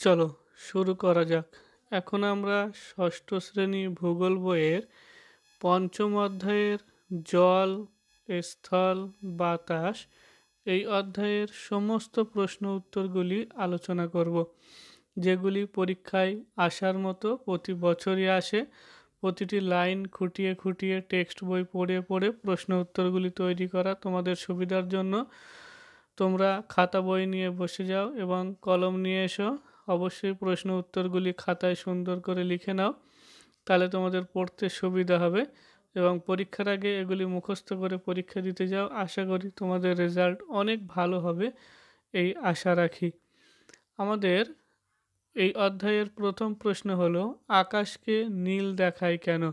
চলো শুরু করা যাক। এখন আমরা ষষ্ঠ শ্রেণী ভূগোল বইয়ের পঞ্চম অধ্যায়ের জল, স্থল, বাতাস এই অধ্যায়ের সমস্ত প্রশ্ন উত্তরগুলি আলোচনা করব, যেগুলি পরীক্ষায় আসার মতো প্রতি বছরই আসে। প্রতিটি লাইন খুঁটিয়ে খুঁটিয়ে টেক্সট বই পড়ে পড়ে প্রশ্ন উত্তরগুলি তৈরি করা তোমাদের সুবিধার জন্য। তোমরা খাতা বই নিয়ে বসে যাও এবং কলম নিয়ে এসো। অবশ্যই প্রশ্ন উত্তরগুলি খাতায় সুন্দর করে লিখে নাও, তাহলে তোমাদের পড়তে সুবিধা হবে এবং পরীক্ষার আগে এগুলি মুখস্থ করে পরীক্ষা দিতে যাও। আশা করি তোমাদের রেজাল্ট অনেক ভালো হবে, এই আশা রাখি। আমাদের এই অধ্যায়ের প্রথম প্রশ্ন হলো, আকাশকে নীল দেখায় কেন?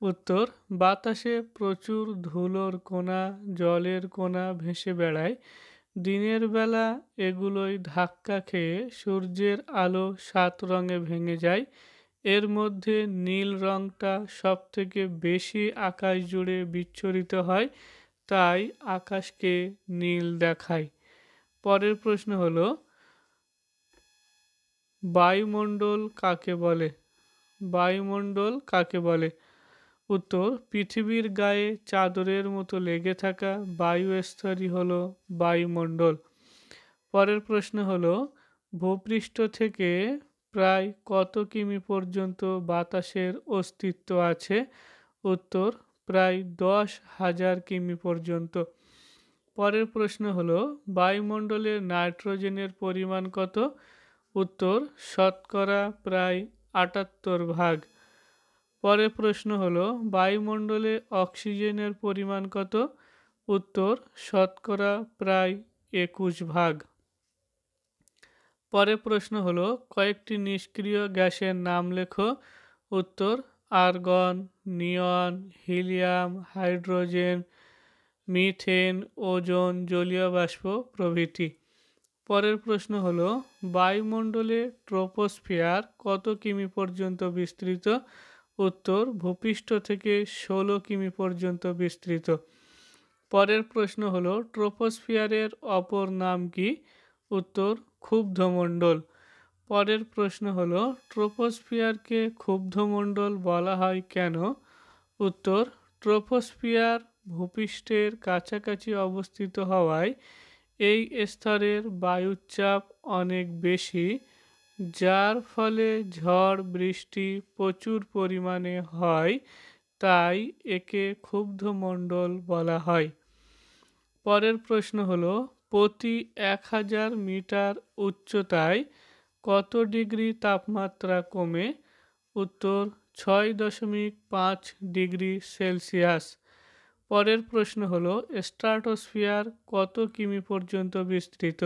উত্তর, বাতাসে প্রচুর ধুলোর কণা, জলের কণা ভেসে বেড়ায়। দিনের বেলা এগুলোই ধাক্কা খেয়ে সূর্যের আলো 7 রঙে ভেঙে যায়। এর মধ্যে নীল রঙটা সবথেকে বেশি আকাশ জুড়ে বিচ্ছুরিত হয়, তাই আকাশকে নীল দেখায়। পরের প্রশ্ন হলো, বায়ুমণ্ডল কাকে বলে? বায়ুমণ্ডল কাকে বলে? উত্তর, পৃথিবীর গায়ে চাদরের মতো লেগে থাকা বায়ুস্তরই হলো বায়ুমণ্ডল। পরের প্রশ্ন হলো, ভূপৃষ্ঠ থেকে প্রায় কত কিমি পর্যন্ত বাতাসের অস্তিত্ব আছে? উত্তর, প্রায় 10,000 কিমি পর্যন্ত। পরের প্রশ্ন হলো, বায়ুমণ্ডলে নাইট্রোজেনের পরিমাণ কত? উত্তর, শতকরা প্রায় 78 ভাগ। পরের প্রশ্ন হলো, বায়ুমণ্ডলে অক্সিজেনের পরিমাণ কত? উত্তর, শতকরা প্রায় 21 ভাগ। পরের প্রশ্ন হলো, কয়েকটি নিষ্ক্রিয় গ্যাসের নাম লেখো। উত্তর, আর্গন, নিয়ন, হিলিয়াম, হাইড্রোজেন, মিথেন, ওজোন, জলীয় বাষ্প প্রভৃতি। পরের প্রশ্ন হলো, বায়ুমণ্ডলে ট্রপোস্ফিয়ার কত কিমি পর্যন্ত বিস্তৃত? উত্তর, ভূপৃষ্ঠ থেকে 16 কিমি পর্যন্ত বিস্তৃত। পরের প্রশ্ন হলো, ট্রপোস্ফিয়ারের অপর নাম কি? উত্তর, ক্ষুব্ধমণ্ডল। পরের প্রশ্ন হলো, ট্রপোস্ফিয়ারকে ক্ষুব্ধমণ্ডল বলা হয় কেন? উত্তর, ট্রপোস্ফিয়ার ভূপৃষ্ঠের কাছাকাছি অবস্থিত হওয়ায় এই স্তরের বায়ুর চাপ অনেক বেশি, যার ফলে ঝড় বৃষ্টি প্রচুর পরিমাণে হয়, তাই একে ক্ষুব্ধমণ্ডল বলা হয়। পরের প্রশ্ন হলো, প্রতি 1000 মিটার উচ্চতায় কত ডিগ্রি তাপমাত্রা কমে? উত্তর, 6.5 ডিগ্রি সেলসিয়াস। পরের প্রশ্ন হলো, স্ট্রাটোস্ফিয়ার কত কিমি পর্যন্ত বিস্তৃত?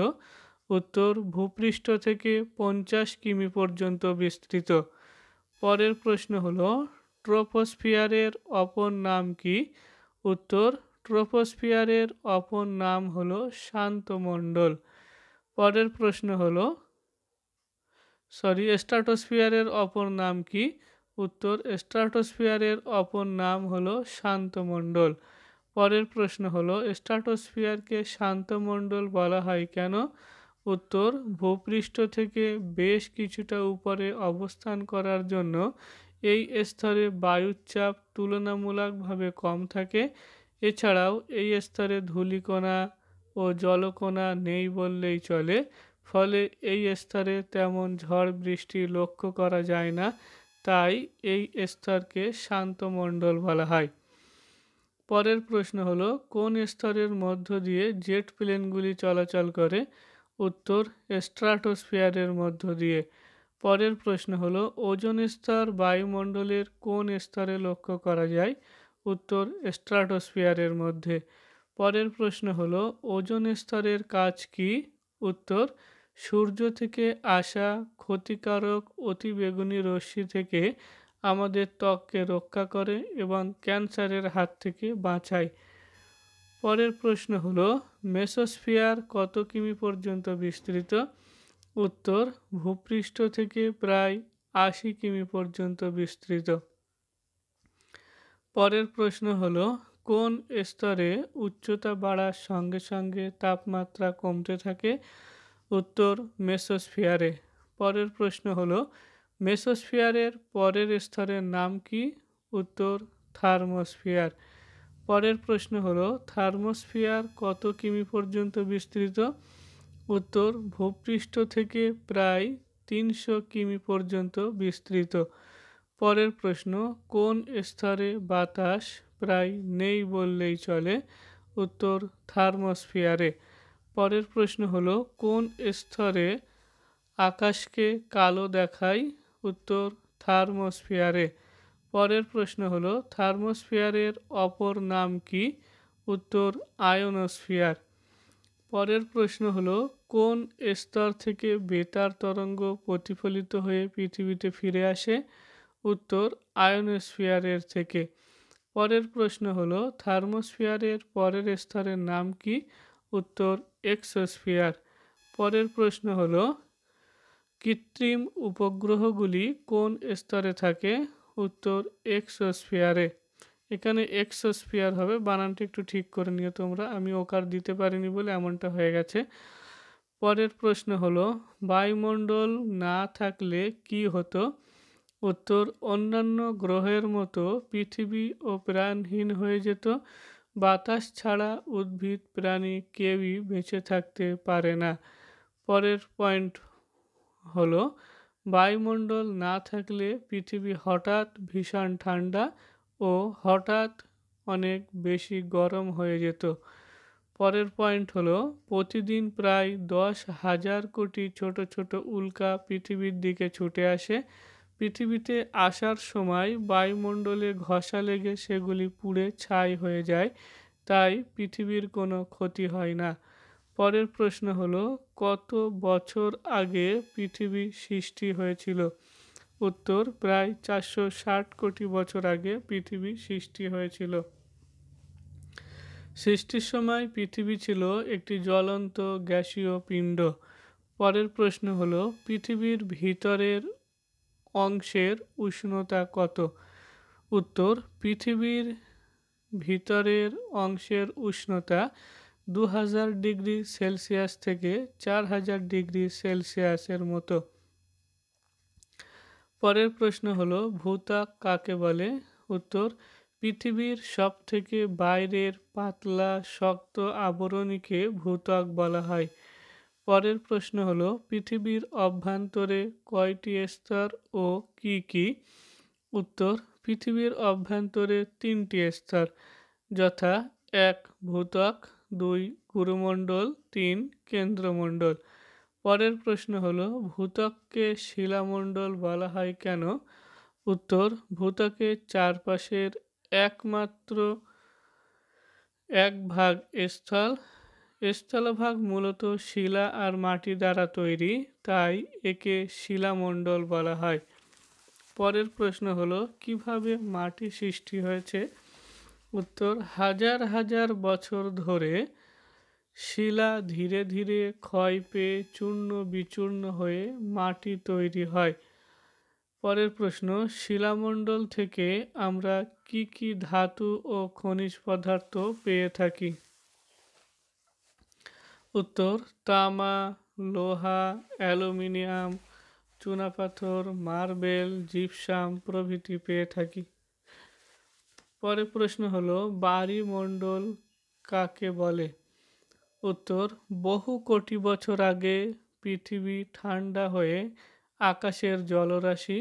উত্তর, ভূপৃষ্ঠ থেকে 50 কিমি পর্যন্ত বিস্তৃত। পরের প্রশ্ন হলো, ট্রপোস্ফিয়ারের অপর নাম কি? উত্তর, ট্রপোস্ফিয়ারের অপর নাম হলো শান্তমণ্ডল। পরের প্রশ্ন হলো, স্ট্রাটোস্ফিয়ারের অপর নাম কি? উত্তর, স্ট্রাটোস্ফিয়ারের অপর নাম হলো শান্তমণ্ডল। পরের প্রশ্ন হলো, স্ট্রাটোস্ফিয়ারকে শান্তমণ্ডল বলা হয় কেন? উত্তর, ভূপৃষ্ঠ থেকে বেশ কিছুটা উপরে অবস্থান করার জন্য এই স্তরে বায়ুর চাপ তুলনামূলকভাবে কম থাকে। এছাড়াও এই স্তরে ধূলিকণা ও জলকণা নেই বললেই চলে, ফলে এই স্তরে তেমন ঝড় বৃষ্টি লক্ষ্য করা যায় না, তাই এই স্তরকে শান্তমণ্ডল বলা হয়। পরের প্রশ্ন হলো, কোন স্তরের মধ্য দিয়ে জেট প্লেনগুলি চলাচল করে? উত্তর, স্ট্রাটোস্ফিয়ারের মধ্য দিয়ে। পরের প্রশ্ন হলো, ওজোন স্তর বায়ুমণ্ডলের কোন স্তরে লক্ষ্য করা যায়? উত্তর, স্ট্রাটোস্ফিয়ারের মধ্যে। পরের প্রশ্ন হলো, ওজোন স্তরের কাজ কি? উত্তর, সূর্য থেকে আসা ক্ষতিকারক অতিবেগুনি রশ্মি থেকে আমাদের ত্বককে রক্ষা করে এবং ক্যান্সারের হাত থেকে বাঁচায়। পরের প্রশ্ন হলো, মেসোস্ফিয়ার কত কিমি পর্যন্ত বিস্তৃত? উত্তর, ভূপৃষ্ঠ থেকে প্রায় 80 কিমি পর্যন্ত বিস্তৃত। পরের প্রশ্ন হলো, কোন স্তরে উচ্চতা বাড়ার সঙ্গে সঙ্গে তাপমাত্রা কমতে থাকে? উত্তর, মেসোস্ফিয়ারে। পরের প্রশ্ন হলো মেসোস্ফিয়ারের পরের স্তরের নাম কি? উত্তর থার্মোস্ফিয়ার। পরের প্রশ্ন হলো থার্মোস্ফিয়ার কত কিমি পর্যন্ত বিস্তৃত? উত্তর ভূপৃষ্ঠ থেকে প্রায় 300 কিমি পর্যন্ত বিস্তৃত। পরের প্রশ্ন কোন স্তরে বাতাস প্রায় নেই বললেই চলে? উত্তর থার্মোস্ফিয়ারে। পরের প্রশ্ন হলো কোন স্তরে আকাশকে কালো দেখায়? উত্তর থার্মোস্ফিয়ারে। পরের প্রশ্ন হলো থার্মোস্ফিয়ারের অপর নাম কি? উত্তর আয়োনোস্ফিয়ার। পরের প্রশ্ন হলো কোন স্তর থেকে বেতার তরঙ্গ প্রতিফলিত হয়ে পৃথিবীতে ফিরে আসে? উত্তর আয়োনোস্ফিয়ারের থেকে। পরের প্রশ্ন হলো থার্মোস্ফিয়ারের পরের স্তরের নাম কি? উত্তর এক্সোস্ফিয়ার। পরের প্রশ্ন হলো কৃত্রিম উপগ্রহগুলি কোন স্তরে থাকে? উত্তর এক্সোস্ফিয়ারে। এখানে এক্সোস্ফিয়ার হবে, বানানটা একটু ঠিক করে নিও তোমরা, আমি ওকার দিতে পারিনি বলে এমনটা হয়ে গেছে। পরের প্রশ্ন হলো বায়ুমণ্ডল না থাকলে কি হতো? উত্তর অন্যান্য গ্রহের মতো পৃথিবী ও প্রাণহীন হয়ে যেত। বাতাস ছাড়া উদ্ভিদ প্রাণী কেউই বেঁচে থাকতে পারে না। পরের পয়েন্ট হলো বায়ুমণ্ডল না থাকলে পৃথিবী হঠাৎ ভীষণ ঠান্ডা ও হঠাৎ অনেক বেশি গরম হয়ে যেত। পরের পয়েন্ট হলো প্রতিদিন প্রায় 10,000 কোটি ছোট ছোট উল্কা পৃথিবীর দিকে ছুটে আসে। পৃথিবীতে আসার সময় বায়ুমণ্ডলে ঘষা লেগে সেগুলি পুড়ে ছাই হয়ে যায়, তাই পৃথিবীর কোনো ক্ষতি হয় না। পরের প্রশ্ন হলো কত বছর আগে পৃথিবী সৃষ্টি হয়েছিল? উত্তর প্রায় 460 কোটি বছর আগে পৃথিবী সৃষ্টি হয়েছিল। সৃষ্টির সময় পৃথিবী ছিল একটি জ্বলন্ত গ্যাসীয় পিণ্ড। পরের প্রশ্ন হলো পৃথিবীর ভিতরের অংশের উষ্ণতা কত? উত্তর পৃথিবীর ভিতরের অংশের উষ্ণতা 2000 ডিগ্রি সেলসিয়াস থেকে 4000 ডিগ্রি সেলসিয়াসের মতো। পরের প্রশ্ন হলো ভূত্বক কাকে বলে? উত্তর পৃথিবীর সব থেকে বাইরের পাতলা শক্ত আবরণীকে ভূত্বক বলা হয়। পরের প্রশ্ন হলো পৃথিবীর অভ্যন্তরে কয়টি স্তর ও কি কি? উত্তর পৃথিবীর অভ্যন্তরে 3টি স্তর, যথা 1 ভূত্বক, 2 গুরুমণ্ডল, 3 কেন্দ্রমণ্ডল। পরের প্রশ্ন হলো ভূত্বককে শিলামণ্ডল বলা হয় কেন? উত্তর ভূত্বকের চারপাশের একমাত্র এক ভাগ স্থলভাগ মূলত শিলা আর মাটি দ্বারা তৈরি, তাই একে শিলামণ্ডল বলা হয়। পরের প্রশ্ন হলো কিভাবে মাটি সৃষ্টি হয়েছে? উত্তর হাজার হাজার বছর ধরে শিলা ধীরে ধীরে ক্ষয় পেয়ে চূর্ণ বিচূর্ণ হয়ে মাটি তৈরি হয়। পরের প্রশ্ন শিলামণ্ডল থেকে আমরা কি কি ধাতু ও খনিজ পদার্থ পেয়ে থাকি? উত্তর তামা, লোহা, অ্যালুমিনিয়াম, চুনাপাথর, মার্বেল, জিপসাম প্রভৃতি পেয়ে থাকি। পরের প্রশ্ন হলো বায়ুমণ্ডল কাকে বলে? উত্তর বহু কোটি বছর আগে পৃথিবী ঠান্ডা হয়ে আকাশের জলরাশি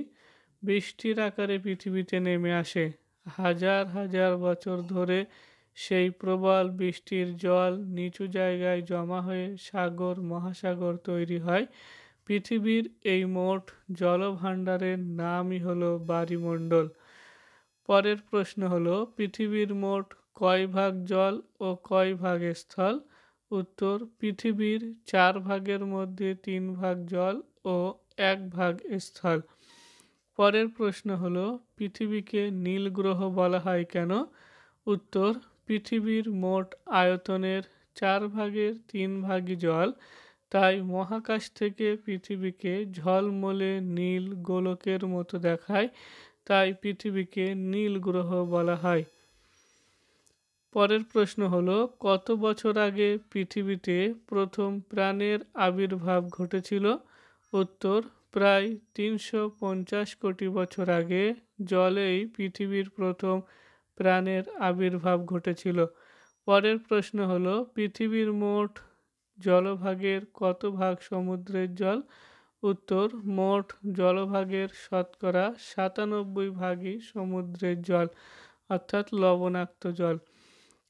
বৃষ্টির আকারে পৃথিবীতে নেমে আসে। হাজার হাজার বছর ধরে সেই প্রবল বৃষ্টির জল নিচু জায়গায় জমা হয়ে সাগর মহাসাগর তৈরি হয়। পৃথিবীর এই মোট জলভাণ্ডারের নামই হলো বায়ুমণ্ডল। পরের প্রশ্ন হলো পৃথিবীর মোট কয় ভাগ জল ও কয় ভাগ স্থল? উত্তর পৃথিবীর 4 ভাগের মধ্যে 3 ভাগ জল ও 1 ভাগ স্থল। পরের প্রশ্ন হলো পৃথিবীকে নীল গ্রহ বলা হয় কেন? উত্তর পৃথিবীর মোট আয়তনের 4 ভাগের 3 ভাগই জল, তাই মহাকাশ থেকে পৃথিবীকে ঝলমলে নীল গোলকের মতো দেখায়, তাই পৃথিবীকে নীল গ্রহ বলা হয়। পরের প্রশ্ন হলো কত বছর আগে পৃথিবীতে প্রথম প্রাণের আবির্ভাব ঘটেছিল? উত্তর প্রায় ৩৫০ কোটি বছর আগে জলেই পৃথিবীর প্রথম প্রাণের আবির্ভাব ঘটেছিল। পরের প্রশ্ন হলো পৃথিবীর মোট জলভাগের কত ভাগ সমুদ্রের জল? উত্তর, মোট জলভাগের শতকরা ৯৭ ভাগই সমুদ্রের জল, অর্থাৎ লবণাক্ত জল।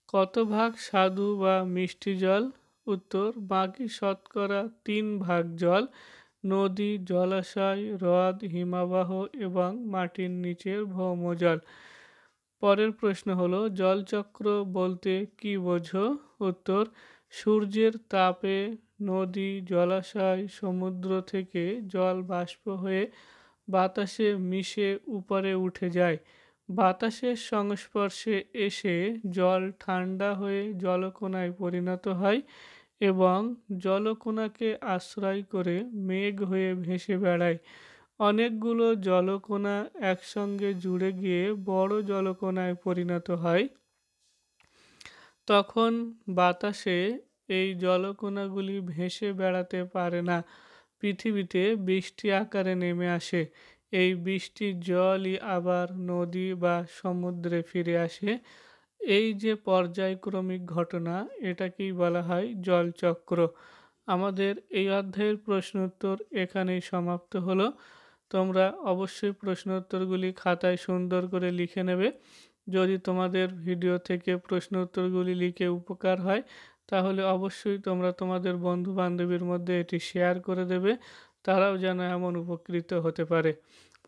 কত ভাগ স্বাদু বা মিষ্টি জল? উত্তর, বাকি শতকরা ৩ ভাগ জল নদী, জলাশয়, হ্রদ, হিমবাহ এবং মাটির নিচের ভৌমজল। পরের প্রশ্ন হলো জলচক্র বলতে কি বোঝো? উত্তর, সূর্যের তাপে নদী, জলাশয়, সমুদ্র থেকে জল বাষ্প হয়ে বাতাসে মিশে উপরে উঠে যায়। বাতাসের সংস্পর্শে এসে জল ঠান্ডা হয়ে জলকণায় পরিণত হয় এবং জলকণাকে আশ্রয় করে মেঘ হয়ে ভেসে বেড়ায়। অনেকগুলো জলকণা একসঙ্গে জুড়ে গিয়ে বড় জলকণায় পরিণত হয়। তখন বাতাসে এই জলকণাগুলি ভেসে বেড়াতে পারে না, পৃথিবীতে বৃষ্টি আকারে নেমে আসে। এই বৃষ্টির জলই আবার নদী বা সমুদ্রে ফিরে আসে। এই যে পর্যায়ক্রমিক ঘটনা, এটাকেই বলা হয় জলচক্র। আমাদের এই অধ্যায়ের প্রশ্ন উত্তর এখানেই সমাপ্ত হলো। তোমরা অবশ্যই প্রশ্ন উত্তরগুলি খাতায় সুন্দর করে লিখে নেবে। যদি তোমাদের ভিডিও থেকে প্রশ্ন উত্তরগুলি লিখে উপকার হয়, তাহলে অবশ্যই তোমরা তোমাদের বন্ধু বান্ধবীর মধ্যে এটি শেয়ার করে দেবে, তারাও যেন এমন উপকৃত হতে পারে।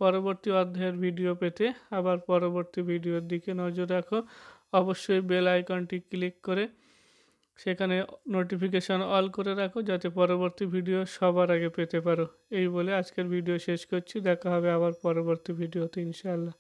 পরবর্তী অধ্যায়ের ভিডিও পেতে আবার পরবর্তী ভিডিওর দিকে নজর রাখো। অবশ্যই বেল আইকনটি ক্লিক করে সেখানে নোটিফিকেশান অল করে রাখো, যাতে পরবর্তী ভিডিও সবার আগে পেতে পারো। এই বলে আজকের ভিডিও শেষ করছি। দেখা হবে আবার পরবর্তী ভিডিওতে ইনশাআল্লাহ।